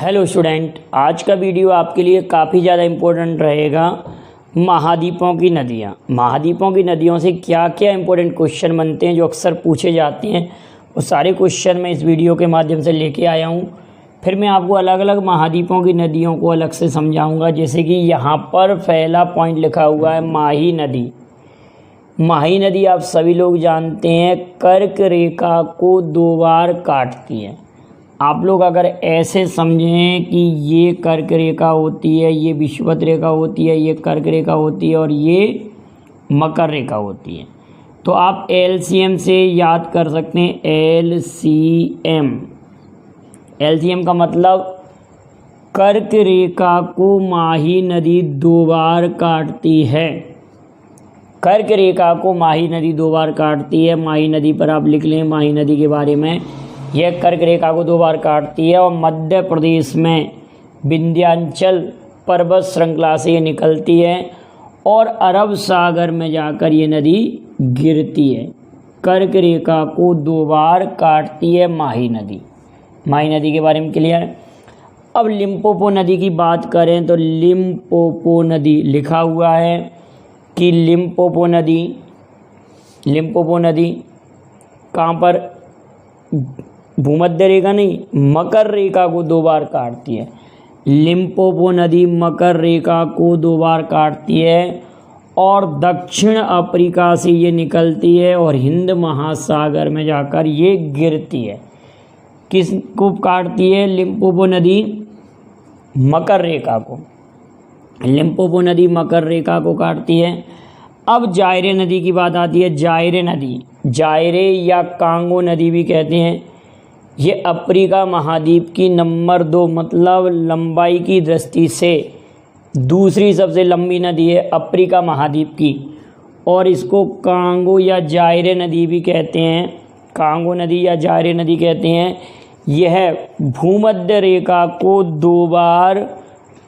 Hello student, आज का video आपके लिए काफ़ी ज़्यादा इम्पोर्टेंट रहेगा। महाद्वीपों की नदियाँ, महाद्वीपों की नदियों से क्या क्या इम्पोर्टेंट क्वेश्चन बनते हैं जो अक्सर पूछे जाते हैं, वो सारे क्वेश्चन मैं इस वीडियो के माध्यम से लेके आया हूँ। फिर मैं आपको अलग अलग महाद्वीपों की नदियों को अलग से समझाऊँगा। जैसे कि यहाँ पर पहला पॉइंट लिखा हुआ है माही नदी। माही नदी आप सभी लोग जानते हैं कर्क रेखा को 2 बार काटती है। आप लोग अगर ऐसे समझें कि ये कर्क रेखा होती है, ये विषुवत रेखा होती है, ये कर्क रेखा होती है और ये मकर रेखा होती है, तो आप एलसीएम से याद कर सकते हैं। एलसीएम का मतलब कर्क रेखा को माही नदी 2 बार काटती है। कर्क रेखा को माही नदी 2 बार काटती है। माही नदी पर आप लिख लें माही नदी के बारे में। यह कर्क रेखा को 2 बार काटती है और मध्य प्रदेश में विंध्याचल पर्वत श्रृंखला से ये निकलती है और अरब सागर में जाकर ये नदी गिरती है। कर्क रेखा को 2 बार काटती है माही नदी। माही नदी के बारे में क्लियर है। अब लिम्पोपो नदी की बात करें तो लिम्पोपो नदी लिखा हुआ है कि लिम्पोपो नदी कहाँ पर, भूमध्य रेखा नहीं, मकर रेखा को 2 बार काटती है। लिम्पोपो नदी मकर रेखा को 2 बार काटती है और दक्षिण अफ्रीका से ये निकलती है और हिंद महासागर में जाकर ये गिरती है। किसको काटती है? लिम्पोपो नदी मकर रेखा को। लिम्पोपो नदी मकर रेखा को काटती है। अब जायरे नदी की बात आती है। जायरे नदी, जायरे या कांगो नदी भी कहते हैं, ये अफ्रीका महाद्वीप की नंबर 2 मतलब लंबाई की दृष्टि से दूसरी सबसे लंबी नदी है अफ्रीका महाद्वीप की, और इसको कांगो या जायरे नदी भी कहते हैं। कांगो नदी या जायरे नदी कहते हैं। यह भूमध्य रेखा को 2 बार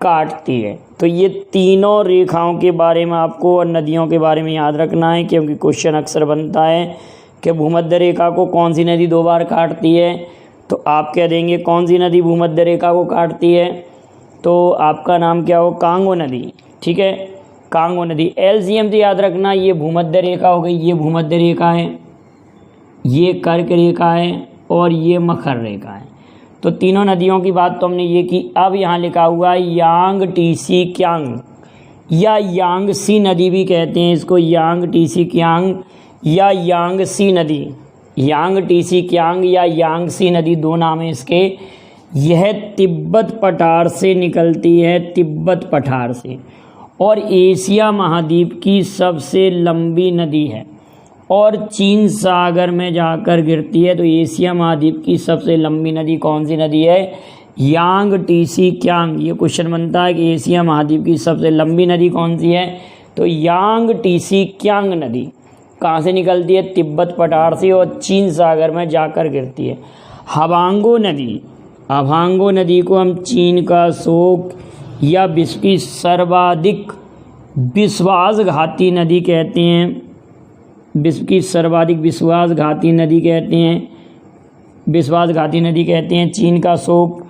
काटती है। तो ये तीनों रेखाओं के बारे में आपको और नदियों के बारे में याद रखना है, क्योंकि क्वेश्चन अक्सर बनता है कि भूमध्य रेखा को कौन सी नदी 2 बार काटती है। तो आप कह देंगे कौन सी नदी भूमध्य रेखा को काटती है, तो आपका नाम क्या हो? कांगो नदी। ठीक है, कांगो नदी। एलसीएम से याद रखना, ये भूमध्य रेखा हो गई, ये भूमध्य रेखा है, ये कर्क रेखा है और ये मकर रेखा है। तो तीनों नदियों की बात तो हमने ये की। अब यहाँ लिखा हुआ है यांग टीसी क्यांग या यांगसी नदी भी कहते हैं इसको, यांग टीसी क्यांग या यांगसी नदी। यांग टीसी क्यांग या यांगसी नदी 2 नाम है इसके। यह तिब्बत पठार से निकलती है, तिब्बत पठार से, और एशिया महाद्वीप की सबसे लंबी नदी है और चीन सागर में जाकर गिरती है। तो एशिया महाद्वीप की सबसे लंबी नदी कौन सी नदी है? यांग टीसी क्यांग। ये क्वेश्चन बनता है कि एशिया महाद्वीप की सबसे लंबी नदी कौन सी है? तो यांग टीसी क्यांग नदी कहाँ से निकलती है? तिब्बत पठार से और चीन सागर में जाकर गिरती है। हवांगो नदी, हवांगो नदी को हम चीन का शोक या विश्व की सर्वाधिक विश्वासघाती नदी कहते हैं। विश्व की सर्वाधिक विश्वासघाती नदी कहते हैं, विश्वासघाती नदी कहते हैं चीन का शोक,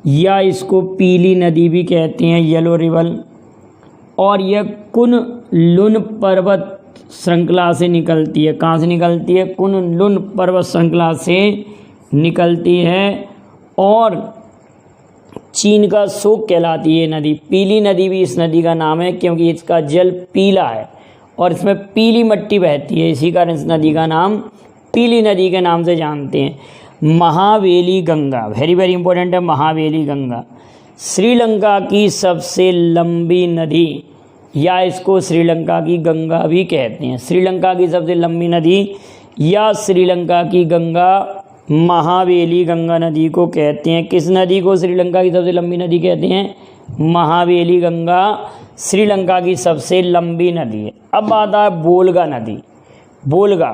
या इसको पीली नदी भी कहते हैं, येलो रिवर। और यह कुन लुन पर्वत श्रृंखला से निकलती है। कहाँ से निकलती है? कुन लुन पर्वत श्रृंखला से निकलती है और चीन का शोक कहलाती है नदी। पीली नदी भी इस नदी का नाम है क्योंकि इसका जल पीला है और इसमें पीली मिट्टी बहती है, इसी कारण इस नदी का नाम पीली नदी के नाम से जानते हैं। Mahaweli Ganga, very very important है महावेली गंगा। श्रीलंका की सबसे लंबी नदी, या इसको श्रीलंका की गंगा भी कहते हैं। श्रीलंका की सबसे लंबी नदी या श्रीलंका की गंगा महावेली गंगा नदी को कहते हैं। किस नदी को श्रीलंका की सबसे लंबी नदी कहते हैं? महावेली गंगा श्रीलंका की सबसे लंबी नदी है। अब आता है बोलगा नदी। बोलगा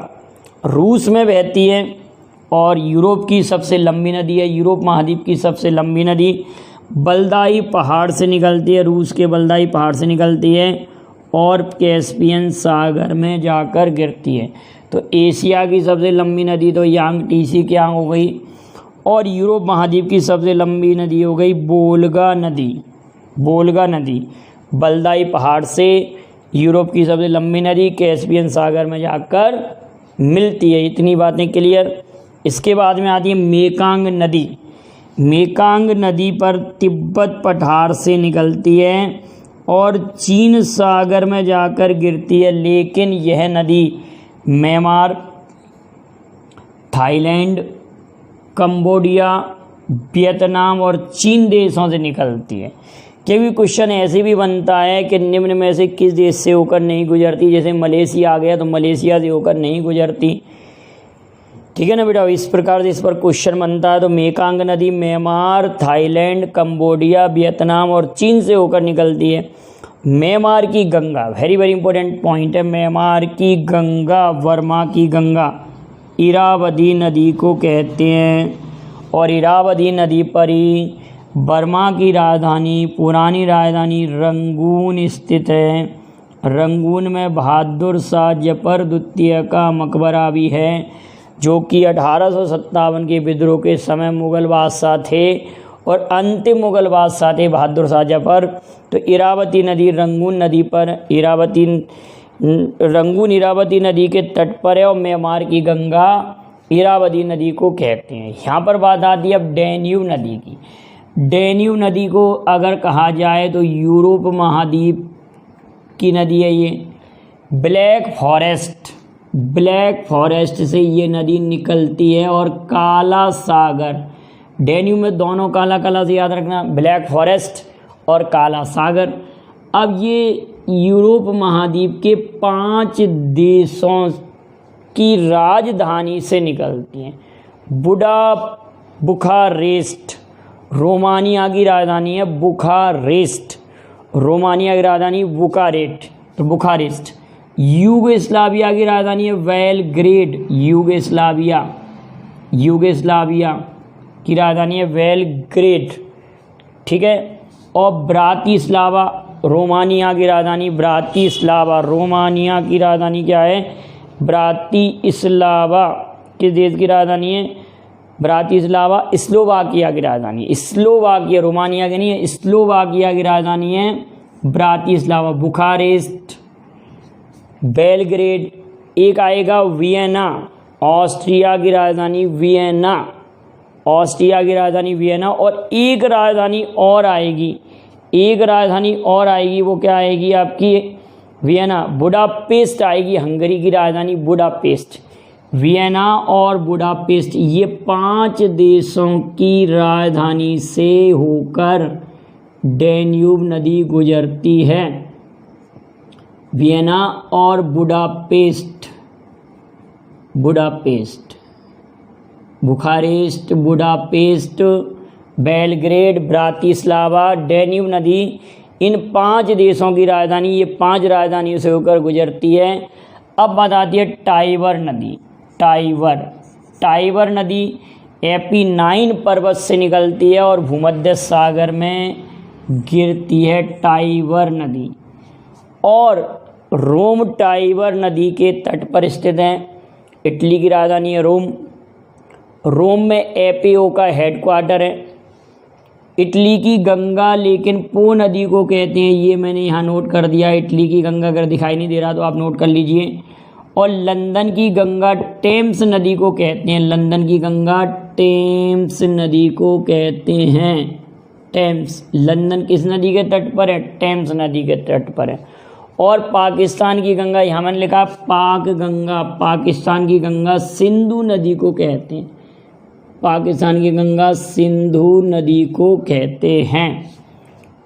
रूस में बहती है और यूरोप की सबसे लंबी नदी है, यूरोप महाद्वीप की सबसे लंबी नदी। बलदाई पहाड़ से निकलती है, रूस के बलदाई पहाड़ से निकलती है और कैस्पियन सागर में जाकर गिरती है। तो एशिया की सबसे लंबी नदी तो यांग टीसी क्यांग हो गई और यूरोप महाद्वीप की सबसे लंबी नदी हो गई वोल्गा नदी। वोल्गा नदी बल्दाई पहाड़ से यूरोप की सबसे लंबी नदी कैस्पियन सागर में जाकर मिलती है। इतनी बातें क्लियर। इसके बाद में आती है मेकांग नदी। मेकांग नदी पर तिब्बत पठार से निकलती है और चीन सागर में जाकर गिरती है, लेकिन यह नदी म्यांमार, थाईलैंड, कंबोडिया, वियतनाम और चीन देशों से निकलती है। क्योंकि क्वेश्चन ऐसे भी बनता है कि निम्न में से किस देश से होकर नहीं गुजरती, जैसे मलेशिया आ गया तो मलेशिया से होकर नहीं गुजरती। ठीक है ना बेटा, इस प्रकार से इस पर क्वेश्चन बनता है। तो मेकांग नदी म्यांमार, थाईलैंड, कंबोडिया, वियतनाम और चीन से होकर निकलती है। म्यांमार की Ganga, very very important point है। म्यांमार की गंगा, वर्मा की गंगा इरावदी नदी को कहते हैं और इरावदी नदी पर ही बर्मा की राजधानी, पुरानी राजधानी रंगून स्थित है। रंगून में बहादुर शाह जफर द्वितीय का मकबरा भी है, जो कि 1857 के विद्रोह के समय मुगल बादशाह थे और अंतिम मुगल बादशाह थे बहादुर शाह जफर। तो इरावती नदी रंगून नदी पर रंगून इरावती नदी के तट पर है और म्यांमार की गंगा इरावती नदी को कहते हैं। यहाँ पर बात आती है अब डैन्यूब नदी की। डैन्यूब नदी को अगर कहा जाए तो यूरोप महाद्वीप की नदी है ये। ब्लैक फॉरेस्ट से ये नदी निकलती है और काला सागर, डैन्यूब में दोनों काला काला से याद रखना, ब्लैक फॉरेस्ट और काला सागर। अब ये यूरोप महाद्वीप के 5 देशों की राजधानी से निकलती हैं। बुखारेस्ट रोमानिया की राजधानी है, बुखारेस्ट। रोमानिया की राजधानी बुखारेस्ट, तो बुखारेस्ट। यूगोस्लाविया की राजधानी है बेलग्रेड, यूगोस्लाविया की राजधानी है बेलग्रेड। ठीक है। और ब्रातिस्लावा रोमानिया की राजधानी, ब्रातिस्लावा रोमानिया की राजधानी क्या है? ब्रातिस्लावा किस देश की राजधानी है? ब्रातिस्लावा स्लोवाकिया की राजधानी, स्लोवाकिया रोमानिया की नहीं है, स्लोवाकिया की राजधानी है ब्रातिस्लावा। Bucharest, Belgrade. एक आएगा वियना, ऑस्ट्रिया की राजधानी वियना, ऑस्ट्रिया की राजधानी वियना। और एक राजधानी और आएगी, वो क्या आएगी आपकी? वियना। बुडापेस्ट आएगी, हंगरी की राजधानी बुडापेस्ट। वियना और बुडापेस्ट ये 5 देशों की राजधानी से होकर डैन्यूब नदी गुजरती है। वियना और Budapest, Bucharest, Budapest, Belgrade, Bratislava, Danube नदी, इन 5 देशों की राजधानी, ये 5 राजधानियों से होकर गुजरती है। अब बात आती है टाइबर नदी। टाइबर नदी एपीनाइन पर्वत से निकलती है और भूमध्य सागर में गिरती है टाइबर नदी। और रोम टाइबर नदी के तट पर स्थित है। इटली की राजधानी है रोम में एपीओ का हेडक्वार्टर है। इटली की गंगा लेकिन पो नदी को कहते हैं, ये मैंने यहाँ नोट कर दिया। इटली की गंगा अगर दिखाई नहीं दे रहा तो आप नोट कर लीजिए। और लंदन की गंगा टेम्स नदी को कहते हैं, लंदन की गंगा टेम्स नदी को कहते हैं। टेम्स, लंदन किस नदी के तट पर है? टेम्स नदी के तट पर है। और पाकिस्तान की गंगा, यहाँ मैंने लिखा पाक गंगा, पाकिस्तान की गंगा सिंधु नदी को कहते हैं, पाकिस्तान की गंगा सिंधु नदी को कहते हैं।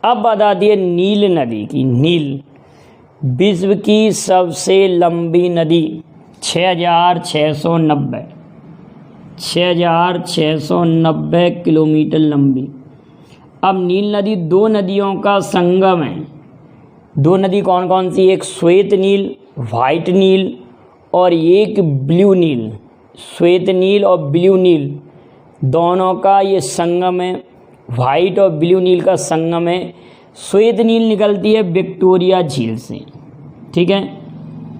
अब बता दिए नील नदी की। नील विश्व की सबसे लंबी नदी, 6,690 किलोमीटर लंबी। अब नील नदी 2 नदियों का संगम है। 2 नदी कौन कौन सी? एक श्वेत नील, वाइट नील, और एक ब्लू नील। श्वेत नील और ब्लू नील दोनों का ये संगम है, वाइट और ब्लू नील का संगम है। श्वेत नील निकलती है विक्टोरिया झील से, ठीक है,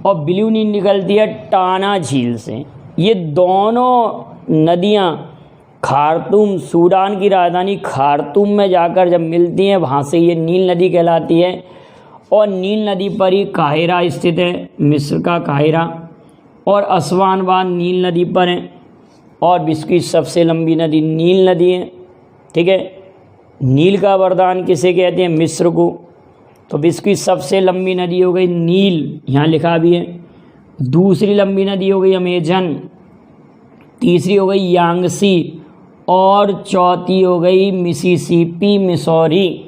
और ब्लू नील निकलती है टाना झील से। ये दोनों नदियाँ खार्तूम, सूडान की राजधानी खार्तूम में जाकर जब मिलती हैं वहाँ से ये नील नदी कहलाती है। और नील नदी पर ही काहिरा स्थित है, मिस्र का काहिरा, और अस्वानबाद नील नदी पर है। और विश्व की सबसे लंबी नदी नील नदी है। ठीक है, नील का वरदान किसे कहते हैं? मिस्र को। तो विश्व की सबसे लंबी नदी हो गई नील, यहाँ लिखा भी है। दूसरी लंबी नदी हो गई अमेजन, तीसरी हो गई यांगसी, और चौथी हो गई मिसिसिपी मिसौरी।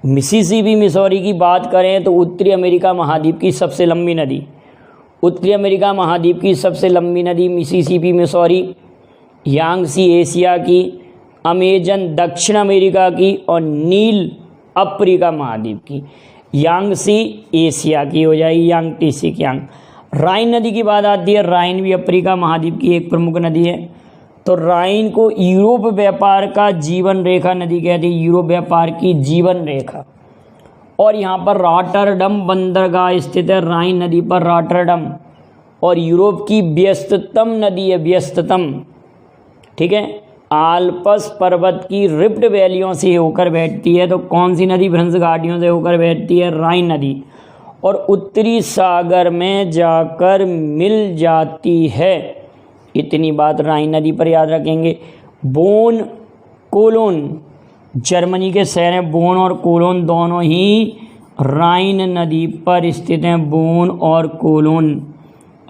मिसिसिपी मिसौरी की बात करें तो उत्तरी अमेरिका महाद्वीप की सबसे लंबी नदी, उत्तरी अमेरिका महाद्वीप की सबसे लंबी नदी मिसिसिपी मिसौरी, यांगसी एशिया की, अमेजन दक्षिण अमेरिका की, और नील अफ्रीका महाद्वीप की। यांगसी एशिया की हो जाएगी, यांगटीसी की यांग। राइन नदी की बात आती है, राइन भी अफ्रीका महाद्वीप की एक प्रमुख नदी है। तो राइन को यूरोप व्यापार का जीवन रेखा नदी कहते हैं, यूरोप व्यापार की जीवन रेखा। और यहाँ पर रॉटरडम बंदरगाह स्थित है, राइन नदी पर रॉटरडम, और यूरोप की व्यस्ततम नदी है, व्यस्ततम। ठीक है, आल्प्स पर्वत की रिफ्ट वैलियों से होकर बैठती है। तो कौन सी नदी भ्रंश घाटियों से होकर बैठती है? राइन नदी। और उत्तरी सागर में जाकर मिल जाती है। इतनी बात राइन नदी पर याद रखेंगे। बोन कोलोन, जर्मनी के शहर हैं बोन और कोलोन, दोनों ही राइन नदी पर स्थित हैं। बोन और कोलोन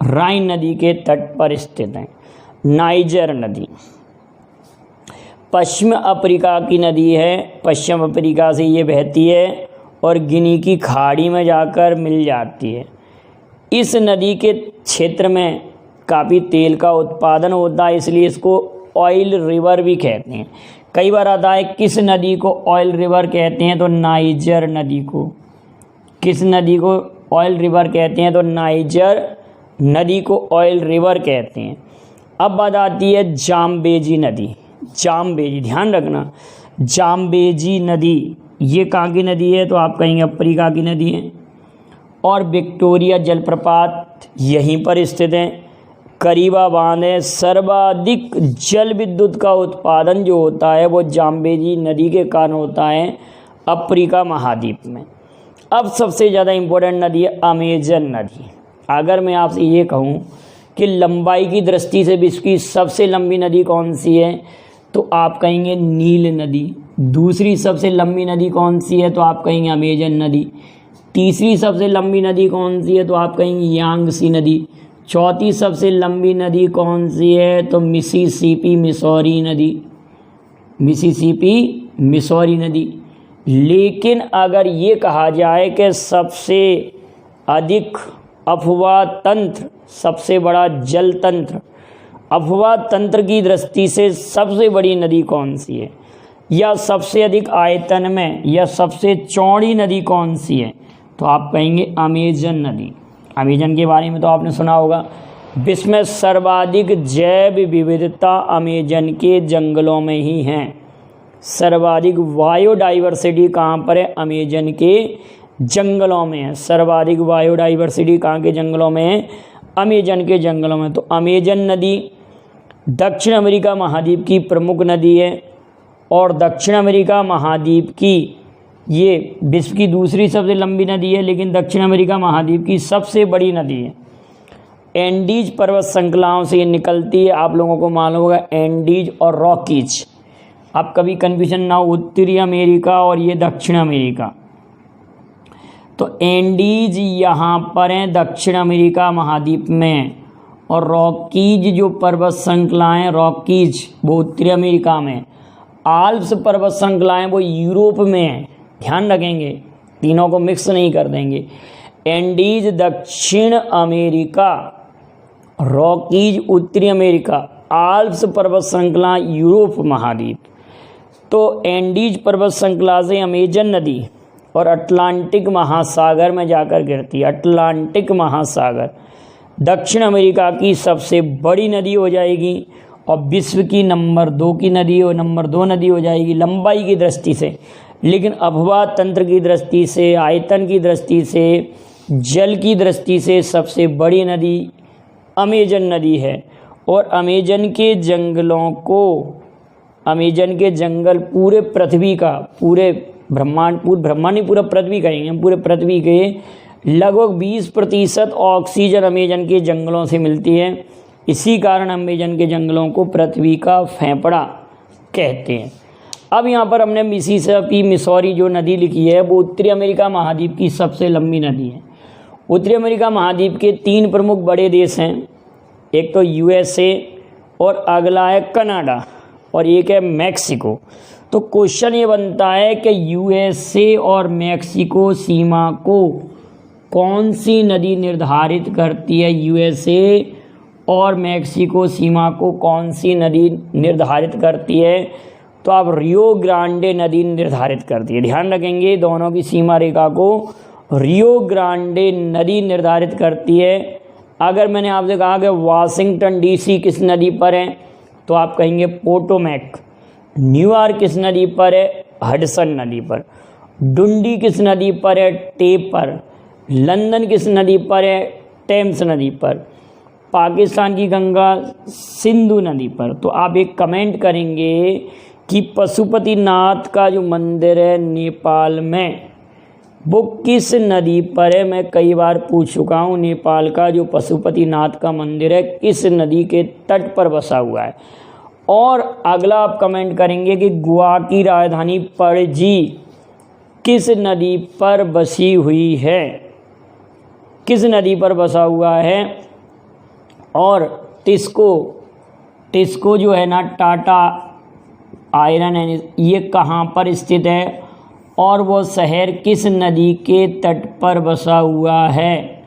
राइन नदी के तट पर स्थित हैं। नाइजर नदी पश्चिम अफ्रीका की नदी है, पश्चिम अफ्रीका से ये बहती है और गिनी की खाड़ी में जाकर मिल जाती है। इस नदी के क्षेत्र में काफ़ी तेल का उत्पादन होता है, इसलिए इसको ऑयल रिवर भी कहते हैं। कई बार आता है किस नदी को ऑयल रिवर कहते हैं? तो नाइजर नदी को। किस नदी को ऑयल रिवर कहते हैं? तो नाइजर नदी को ऑयल रिवर कहते हैं। अब बात आती है जाम्बेजी नदी। जाम्बेजी, ध्यान रखना, जाम्बेजी नदी ये कहाँ की नदी है? तो आप कहेंगे अफ्रीका की नदी है। और विक्टोरिया जलप्रपात यहीं पर स्थित है। करीबा बांध है। सर्वाधिक जल विद्युत का उत्पादन जो होता है वो जाम्बेजी नदी के कारण होता है अफ्रीका महाद्वीप में। अब सबसे ज़्यादा इम्पोर्टेंट नदी है अमेजन नदी। अगर मैं आपसे ये कहूँ कि लंबाई की दृष्टि से विश्व की सबसे लंबी नदी कौन सी है, तो आप कहेंगे नील नदी। दूसरी सबसे लंबी नदी कौन सी है? तो आप कहेंगे अमेजन नदी। तीसरी सबसे लंबी नदी कौन सी है? तो आप कहेंगे यांगसी नदी। चौथी सबसे लंबी नदी कौन सी है? तो मिसिसिपी मिसौरी नदी, मिसिसिपी मिसौरी नदी। लेकिन अगर ये कहा जाए कि सबसे अधिक अफवाह तंत्र, सबसे बड़ा जल तंत्र, अफवाह तंत्र की दृष्टि से सबसे बड़ी नदी कौन सी है, या सबसे अधिक आयतन में या सबसे चौड़ी नदी कौन सी है, तो आप कहेंगे अमेजन नदी। अमेजन के बारे में तो आपने सुना होगा। विश्व में सर्वाधिक जैव विविधता अमेजन के जंगलों में ही है। सर्वाधिक बायोडाइवर्सिटी कहाँ पर है? अमेजन के जंगलों में है। सर्वाधिक बायोडाइवर्सिटी कहाँ के जंगलों में है? अमेजन के जंगलों में। तो अमेजन नदी दक्षिण अमेरिका महाद्वीप की प्रमुख नदी है और दक्षिण अमेरिका महाद्वीप की ये विश्व की दूसरी सबसे लंबी नदी है, लेकिन दक्षिण अमेरिका महाद्वीप की सबसे बड़ी नदी है। एंडीज पर्वत श्रृंखलाओं से ये निकलती है। आप लोगों को मालूम होगा एंडीज और रॉकीज। अब कभी कन्फ्यूजन ना हो, उत्तरी अमेरिका और ये दक्षिण अमेरिका। तो एंडीज यहाँ पर हैं दक्षिण अमेरिका महाद्वीप में, और रॉकीज जो पर्वत श्रृंखलाएँ रॉकीज वो उत्तरी अमेरिका में। आल्प्स पर्वत श्रृंखलाएँ वो यूरोप में हैं। ध्यान रखेंगे, तीनों को मिक्स नहीं कर देंगे। एंडीज दक्षिण अमेरिका, रॉकीज उत्तरी अमेरिका, आल्प्स पर्वत श्रृंखला यूरोप महाद्वीप। तो एंडीज पर्वत श्रृंखला से अमेजन नदी और अटलांटिक महासागर में जाकर गिरती है। अटलांटिक महासागर दक्षिण अमेरिका की सबसे बड़ी नदी हो जाएगी और विश्व की नंबर 2 की नदी और नंबर 2 नदी हो जाएगी लंबाई की दृष्टि से। लेकिन अफवाह तंत्र की दृष्टि से, आयतन की दृष्टि से, जल की दृष्टि से सबसे बड़ी नदी अमेजन नदी है। और अमेजन के जंगलों को अमेजन के जंगल पूरे पृथ्वी का, पूरे ब्रह्मांड नहीं, पूरा पृथ्वी कहेंगे हम, पूरे पृथ्वी के लगभग 20% ऑक्सीजन अमेजन के जंगलों से मिलती है। इसी कारण अमेजन के जंगलों को पृथ्वी का फेफड़ा कहते हैं। अब यहाँ पर हमने मिसिसिपी मिसौरी जो नदी लिखी है वो उत्तरी अमेरिका महाद्वीप की सबसे लंबी नदी है। उत्तरी अमेरिका महाद्वीप के 3 प्रमुख बड़े देश हैं, एक तो यूएसए और अगला है कनाडा और एक है मैक्सिको। तो क्वेश्चन ये बनता है कि यूएसए और मैक्सिको सीमा को कौन सी नदी निर्धारित करती है? यूएसए और मैक्सिको सीमा को कौन सी नदी निर्धारित करती है? तो आप रियो ग्रांडे नदी निर्धारित करती है। ध्यान रखेंगे, दोनों की सीमा रेखा को रियो ग्रांडे नदी निर्धारित करती है। अगर मैंने आपसे कहा कि वाशिंगटन डीसी किस नदी पर है तो आप कहेंगे पोटोमैक। न्यूयॉर्क किस नदी पर है? हडसन नदी पर। डुंडी किस नदी पर है? टेपर। लंदन किस नदी पर है? टेम्स नदी पर। पाकिस्तान की गंगा सिंधु नदी पर। तो आप एक कमेंट करेंगे कि पशुपतिनाथ का जो मंदिर है नेपाल में वो किस नदी पर है? मैं कई बार पूछ चुका हूँ, नेपाल का जो पशुपतिनाथ का मंदिर है किस नदी के तट पर बसा हुआ है। और अगला आप कमेंट करेंगे कि गोवा की राजधानी पणजी किस नदी पर बसी हुई है? किस नदी पर बसा हुआ है? और टिस्को जो है ना, टाटा आयरन है, ये कहाँ पर स्थित है और वो शहर किस नदी के तट पर बसा हुआ है?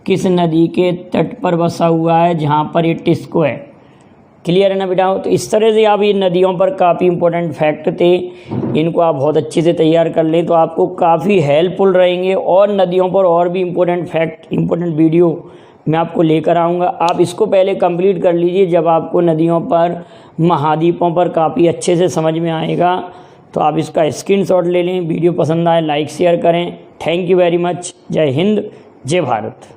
किस नदी के तट पर बसा हुआ है जहाँ पर ये टिस्को है? क्लियर है ना बेटा? तो इस तरह से आप ये नदियों पर काफ़ी इंपॉर्टेंट फैक्ट थे, इनको आप बहुत अच्छे से तैयार कर लें तो आपको काफ़ी हेल्पफुल रहेंगे। और नदियों पर और भी इंपॉर्टेंट फैक्ट, इंपॉर्टेंट वीडियो मैं आपको लेकर आऊँगा। आप इसको पहले कंप्लीट कर लीजिए, जब आपको नदियों पर, महाद्वीपों पर काफ़ी अच्छे से समझ में आएगा तो आप इसका स्क्रीनशॉट ले लें। वीडियो पसंद आए लाइक शेयर करें। Thank you very much. जय हिंद, जय भारत।